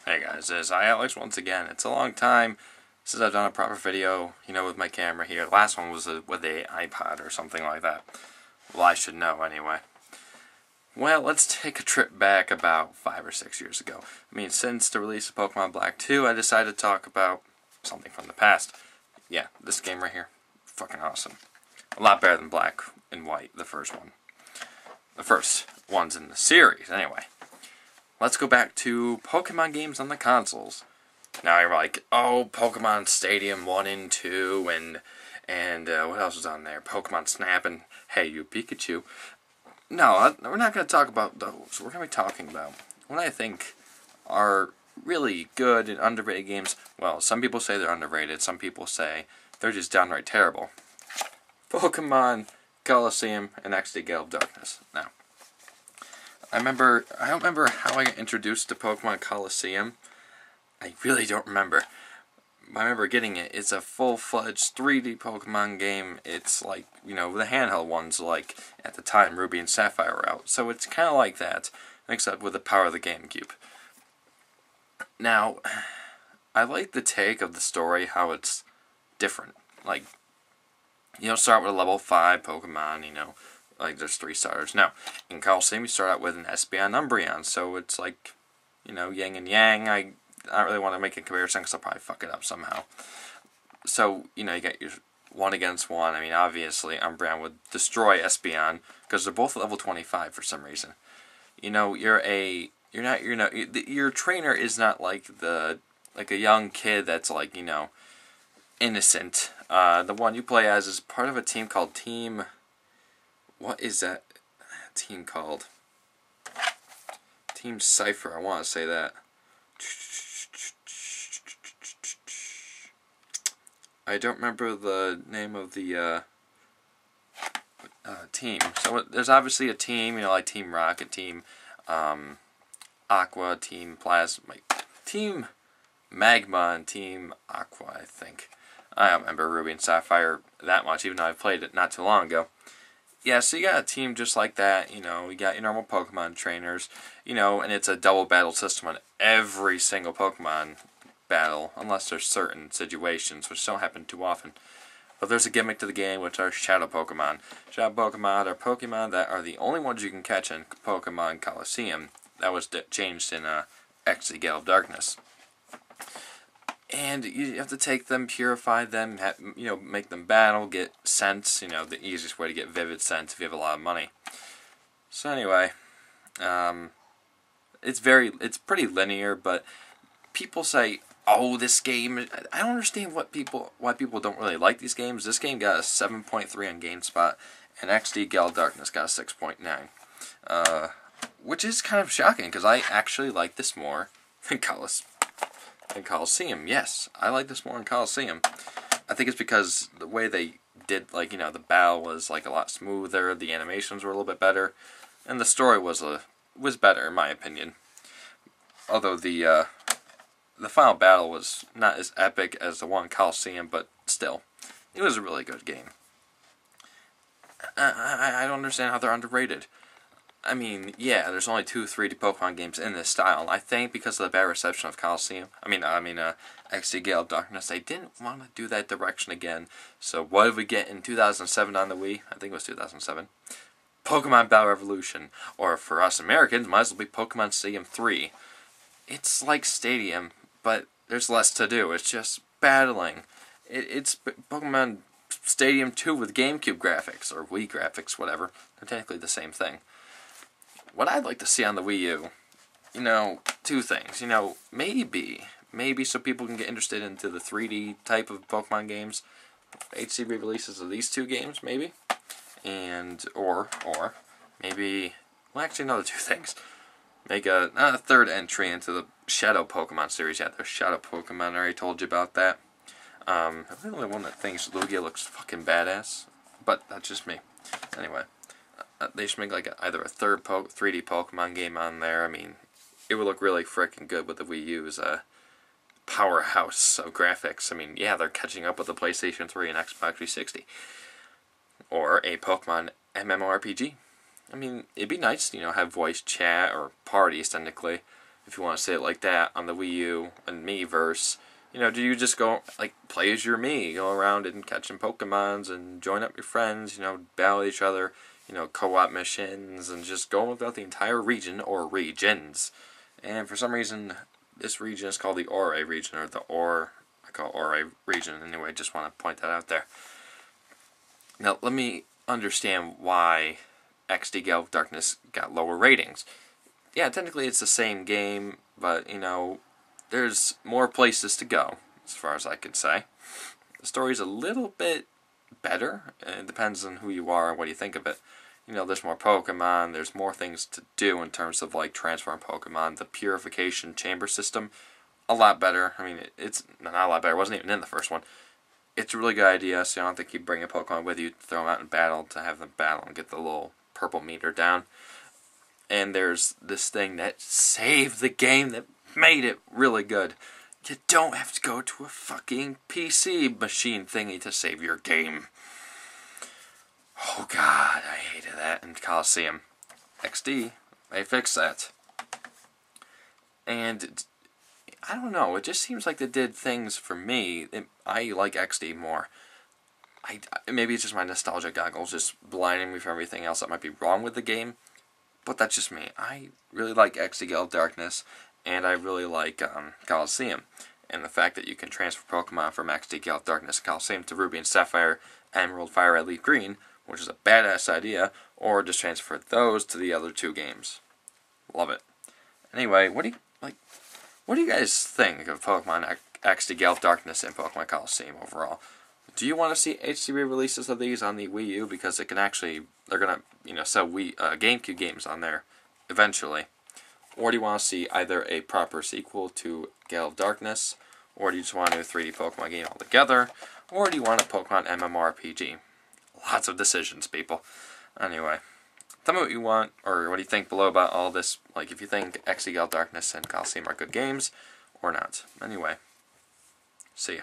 Hey guys, it's Alex once again. It's a long time since I've done a proper video, with my camera here. The last one was with the iPod or something like that. Well, I should know anyway. Well, let's take a trip back about 5 or 6 years ago. Since the release of Pokemon Black 2, I decided to talk about something from the past. Yeah, this game right here. Fucking awesome. A lot better than Black and White, the first one. The first ones in the series, anyway. Let's go back to Pokemon games on the consoles. Now you're like, oh, Pokemon Stadium 1 and 2, and what else was on there? Pokemon Snap and Hey You Pikachu. No, we're not going to talk about those. We're going to be talking about what I think are really good and underrated games. Well, some people say they're underrated. Some people say they're just downright terrible. Pokemon, Colosseum, and XD Gale of Darkness. Now, I don't remember how I got introduced to Pokemon Colosseum. I really don't remember. I remember getting it. It's a full-fledged 3D Pokemon game. It's like, the handheld ones, like, at the time, Ruby and Sapphire were out. So it's kind of like that, except with the power of the GameCube. Now, I like the take of the story, how it's different. Like, start with a level 5 Pokemon, like there's 3 starters. Now, in Colosseum, you start out with an Espeon Umbreon, so it's like, yin and yang. I don't really want to make a comparison because I'll probably fuck it up somehow. So, you get your 1 against 1. Obviously, Umbreon would destroy Espeon because they're both level 25 for some reason. Your trainer is not like a young kid that's like, innocent. The one you play as is part of a team called Team... What is that team called? Team Cypher, I want to say that. I don't remember the name of the team. So there's obviously a team, like Team Rocket, Team Aqua, Team Plasma, Team Magma, and Team Aqua, I think. I don't remember Ruby and Sapphire that much, even though I played it not too long ago. Yeah, so you got a team just like that, you got your normal Pokemon trainers, and it's a double battle system on every single Pokemon battle, unless there's certain situations, which don't happen too often. But there's a gimmick to the game, which are Shadow Pokemon. Shadow Pokemon are Pokemon that are the only ones you can catch in Pokemon Colosseum. That was changed in XD Gale of Darkness. And you have to take them, purify them, make them battle, get scents, the easiest way to get vivid scents if you have a lot of money. So anyway, it's pretty linear, but people say, oh, this game, I don't understand why people don't really like these games. This game got a 7.3 on GameSpot, and XD Gale of Darkness got a 6.9. Which is kind of shocking, because I actually like this more than Colosseum. Yes, I like this more in Colosseum. I think it's because the way they did, the battle was a lot smoother, the animations were a little bit better, and the story was better in my opinion. Although the final battle was not as epic as the one in Colosseum, but still, it was a really good game. I don't understand how they're underrated. Yeah, there's only 2 3D Pokemon games in this style, and I think because of the bad reception of Colosseum, XD Gale of Darkness, they didn't want to do that direction again. So what did we get in 2007 on the Wii? I think it was 2007. Pokemon Battle Revolution, or for us Americans, might as well be Pokemon Stadium 3. It's like Stadium, but there's less to do. It's just battling. It's Pokemon Stadium 2 with GameCube graphics, or Wii graphics, whatever. They're technically the same thing. What I'd like to see on the Wii U, 2 things. Maybe so people can get interested into the 3D type of Pokemon games. HD re-releases of these 2 games, maybe. And, or maybe, well, actually, another 2 things. Make a 3rd entry into the Shadow Pokemon series. Yeah, there's Shadow Pokemon, I already told you about that. I'm the only one that thinks Lugia looks fucking badass, but that's just me. Anyway. They should make either a 3D Pokemon game on there. It would look really freaking good with the Wii U's powerhouse of graphics. Yeah, they're catching up with the PlayStation 3 and Xbox 360. Or a Pokemon MMORPG. It'd be nice, have voice chat or parties technically. if you want to say it like that, on the Wii U and Miiverse. You know, do you just go, like, play as your Mii, go around and catching Pokemons and join up your friends, you know, battle each other, you know, co-op missions, and just go about the entire region, or regions. And for some reason, this region is called the Ore region, or I call it Ore region anyway, just want to point that out there. Now, let me understand why XD Gale of Darkness got lower ratings. Yeah, technically it's the same game, but, you know, there's more places to go, as far as I can say. The story's a little bit better. It depends on who you are and what you think of it. You know, there's more Pokemon, there's more things to do in terms of, like, transform Pokemon. The purification chamber system, a lot better. I mean, it's not a lot better. It wasn't even in the first one. It's a really good idea, so you don't have to keep bringing Pokemon with you, throw them out in battle, to have them battle and get the little purple meter down. And there's this thing that saved the game, that made it really good. You don't have to go to a fucking PC machine thingy to save your game. Oh god, I hated that in Colosseum. XD, they fixed that. And I don't know, it just seems like they did things for me. I like XD more. Maybe it's just my nostalgia goggles just blinding me from everything else that might be wrong with the game. But that's just me. I really like XD Gale of Darkness, and I really like Colosseum. And the fact that you can transfer Pokemon from XD Gale of Darkness and Colosseum to Ruby and Sapphire, Emerald, Fire Red, Leaf Green, which is a badass idea, or just transfer those to the other two games. Love it. Anyway, what do you guys think of Pokemon XD Gale of Darkness and Pokemon Colosseum overall? Do you want to see HD re-releases of these on the Wii U, because it can actually, they're gonna, you know, sell GameCube games on there eventually? Or do you want to see either a proper sequel to Gale of Darkness, or do you just want a new 3D Pokemon game altogether, or do you want a Pokemon MMORPG? Lots of decisions, people. Anyway, tell me what you want, or what do you think below about all this, like if you think XD Gale of Darkness and Colosseum are good games, or not. Anyway, see ya.